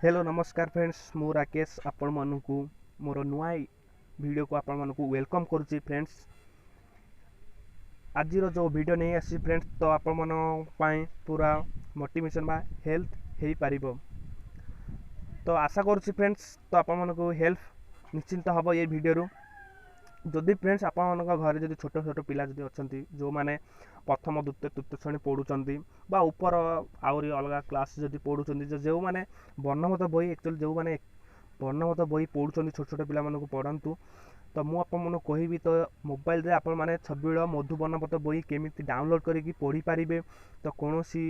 Hello नमस्कार friends मु राकेश आपण मानकु मोर नुआ वीडियो को आपण मानकु वेलकम करुच्ची फ्रेंड्स। आज जो वीडियो नहीं आसी फ्रेंड्स तो आपण मन पाई पूरा मोटिवेशन बा हेल्थ हेई पारिबो। तो आशा करुच्ची फ्रेंड्स तो आपण मानकु हेल्प निश्चिंत हबो ये वीडियो रु। जदि फ्रेंड्स आपण घर जदि छोट छोट पिला जदि अछंती जो माने प्रथम द्वितीय तृतीय श्रेणी पढ़ुचंती बा ऊपर आउरी अलग क्लास जदि पढ़ुचंती जो माने वर्णमत बही एक्चुअली जो माने वर्णमत बही पढ़ुचंती छोट छोट पिला मानकु पढ़ंतु। तो मु आपण मन कहबी तो मोबाइल रे आपण माने छबिल मधु वर्णमत बही केमिति डाउनलोड करिकि पढ़ी पारिबे। तो कोनोसी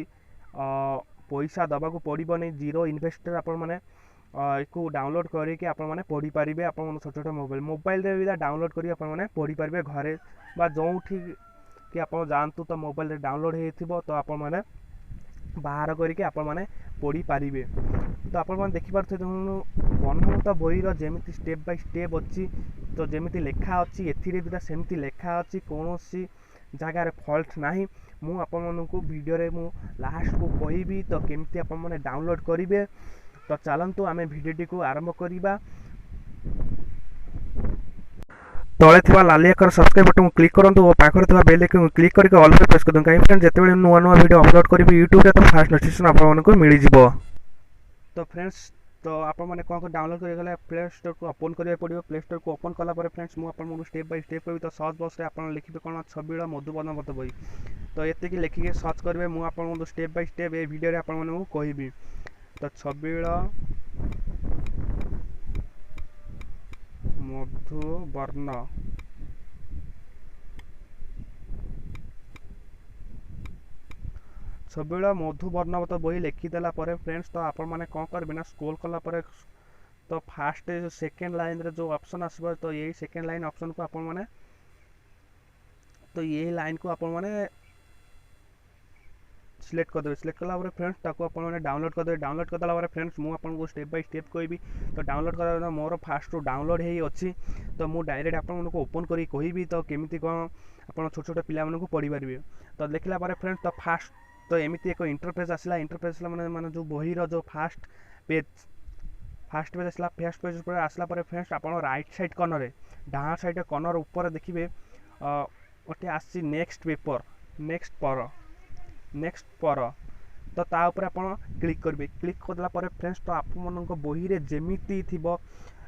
पैसा दबा को पड़िबो नै, जीरो इन्वेस्टर आपण माने को डाउनलोड करके आपण माने पढ़ी पारिबे। आपण छोट छोट मोबाइल रे भी डाउनलोड करी आपण माने पढ़ी पारिबे घरे बा जोठी कि आपण जानतु तो मोबाइल रे डाउनलोड हेथिबो तो आपण माने बाहर करके आपण माने पढ़ी पारिबे। तो आपण माने देखि पारथे वर्णमत बही रो जेमिति स्टेप बाय स्टेप अछि तो जेमिति लेखा अछि एथिरे भी सेमिति लेखा अछि कोनोसी जगह रे फॉल्ट नाही। मु आपण मानकु वीडियो रे मु लास्ट को कहबी तो केमिति आपण माने डाउनलोड करिवे। तो चलंतु आमे वीडियो को आरंभ करिबा। तले थिबा लाली आकर सब्सक्राइब बटन क्लिक करंतु और पाखरे थिबा बेल आइकन क्लिक करके ऑल पे प्रेस करदु काई फ्रेंड जेतेबेले नुवा नुवा वीडियो अपलोड करिबि YouTube रे तो फास्ट नोटिफिकेशन आपन मानकु मिली जिवो। तो फ्रेंड्स तो आपन माने कोन को डाउनलोड करि गले प्ले स्टोर को ओपन करिया पड़िबो। प्ले स्टोर को ओपन कला पर फ्रेंड्स मु आपन मानकु स्टेप बाय स्टेप कहबि। तो सर्च बॉक्स रे आपन लिखिबे कोन छबिल मधु वर्णमत बही तो एते कि लिखिके सर्च करबे। मु आपन मानकु स्टेप बाय स्टेप ए वीडियो रे आपन मानकु कहबि। तो छबिल मधु वर्ण छबिल मधु वर्णमत बही लिखिदेला पर फ्रेंड्स तो आपण माने कौन करबे ना स्क्रॉल कला पर तो फास्ट सेकेंड लाइन रे जो ऑप्शन आसबो तो यही सेकेंड लाइन ऑप्शन को आपण माने तो यही लाइन को आपण माने सिलेक्ट कर देबे। सिलेक्ट कला पर फ्रेंड्स ताको आपण माने डाउनलोड कर देबे। डाउनलोड कर देला पर फ्रेंड्स मु आपण को स्टेप बाय स्टेप कहबी। तो डाउनलोड करना मोर फास्ट टू डाउनलोड हेई अछि तो मु डायरेक्ट आपण को ओपन करी कहबी तो केमिति कोन आपण छोट छोट पिला मन को पढ़ी पारिबे। तो देखला पर फ्रेंड्स तो फास्ट तो एमिति एक इंटरफेस आसला। इंटरफेस माने माने जो बही रो जो फास्ट पेज आसला। फर्स्ट पेज पर आसला पर फ्रेंड्स आपण राइट साइड कॉर्नर रे डाहा साइड कॉर्नर ऊपर देखिबे ओटे आसी नेक्स्ट पेपर नेक्स्ट पर तो ता ऊपर आपण क्लिक करबे। क्लिक करला पर फ्रेंड्स तो आपण मन को बही रे जेमिति थिबो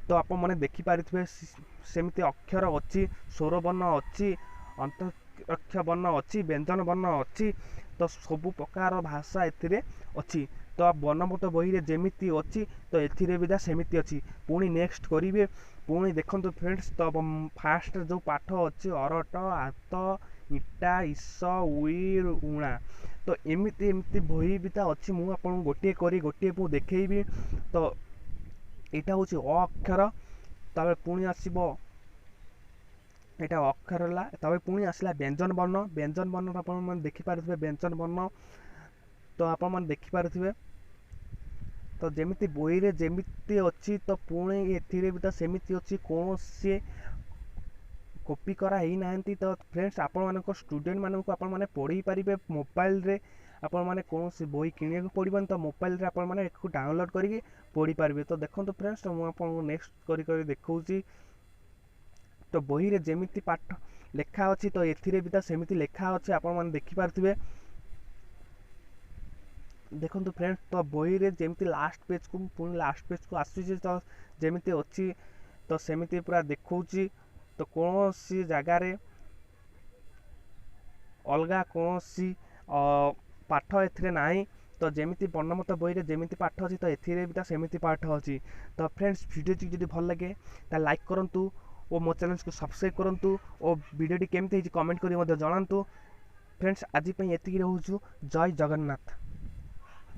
तो आपण माने देखि पारिथबे सेमिति अक्षर अछि, स्वर वर्ण अछि, अंत अक्षर वर्ण अछि, व्यंजन वर्ण अछि। तो सबु प्रकार भाषा एथिरे अछि। तो वर्णमत बही रे जेमिति अछि तो एथिरे बिदा सेमिति अछि। पुणी नेक्स्ट करिवे। पुणी देखंतु फ्रेंड्स तो फास्ट जो पाठ अछि अरट आत इटा इस उई उणा तो एमिति एमिति बही बिदा अछि। मु आपन गोटे करी गोटे मु देखैबी। तो एटा होछि अ अक्षर तबे पुणी आसीबो एटा अक्षर ला तबे पुणी आसला व्यंजन वर्ण आपण मन देखि पारथबे व्यंजन वर्ण तो आपण मन देखि पारथबे। तो जेमिति बही रे जेमिति अछि तो पुणी एथिरे बिता सेमिति अछि कोनोसी कॉपी करा हेई नाहंती। तो फ्रेंड्स आपण माने को स्टूडेंट माने को आपण माने पढ़ी पारिबे मोबाइल रे। आपण माने कोनोसी बही किने को पड़िबन तो मोबाइल रे आपण माने एकु डाउनलोड करिके पढ़ी पारिबे। तो देखंतु फ्रेंड्स मु आपण को नेक्स्ट करी देखौची। तो बही रे जेमिति पाठ लेखा अछि तो एथिरे बिता सेमिति लेखा अछि आपण माने देखि पारथिबे। देखंतु फ्रेंड्स तो बही रे जेमिति लास्ट पेज को पुणी लास्ट पेज को आसी तो जेमिति अछि तो सेमिति पूरा देखौची। तो कोनोसी जगह रे अलगा कोनोसी पाठ एथिरे नाही। तो जेमिति वर्णमत बही रे जेमिति पाठ अछि तो एथिरे बिता सेमिति पाठ अछि। तो फ्रेंड्स वीडियो जदि भल लगे ता लाइक करंतु और मो चैनल को सब्सक्राइब करंतु और वीडियो केमति कमेंट करी मते जणांतु। फ्रेंड्स आज पई एतिकी रहउछु। जय जगन्नाथ।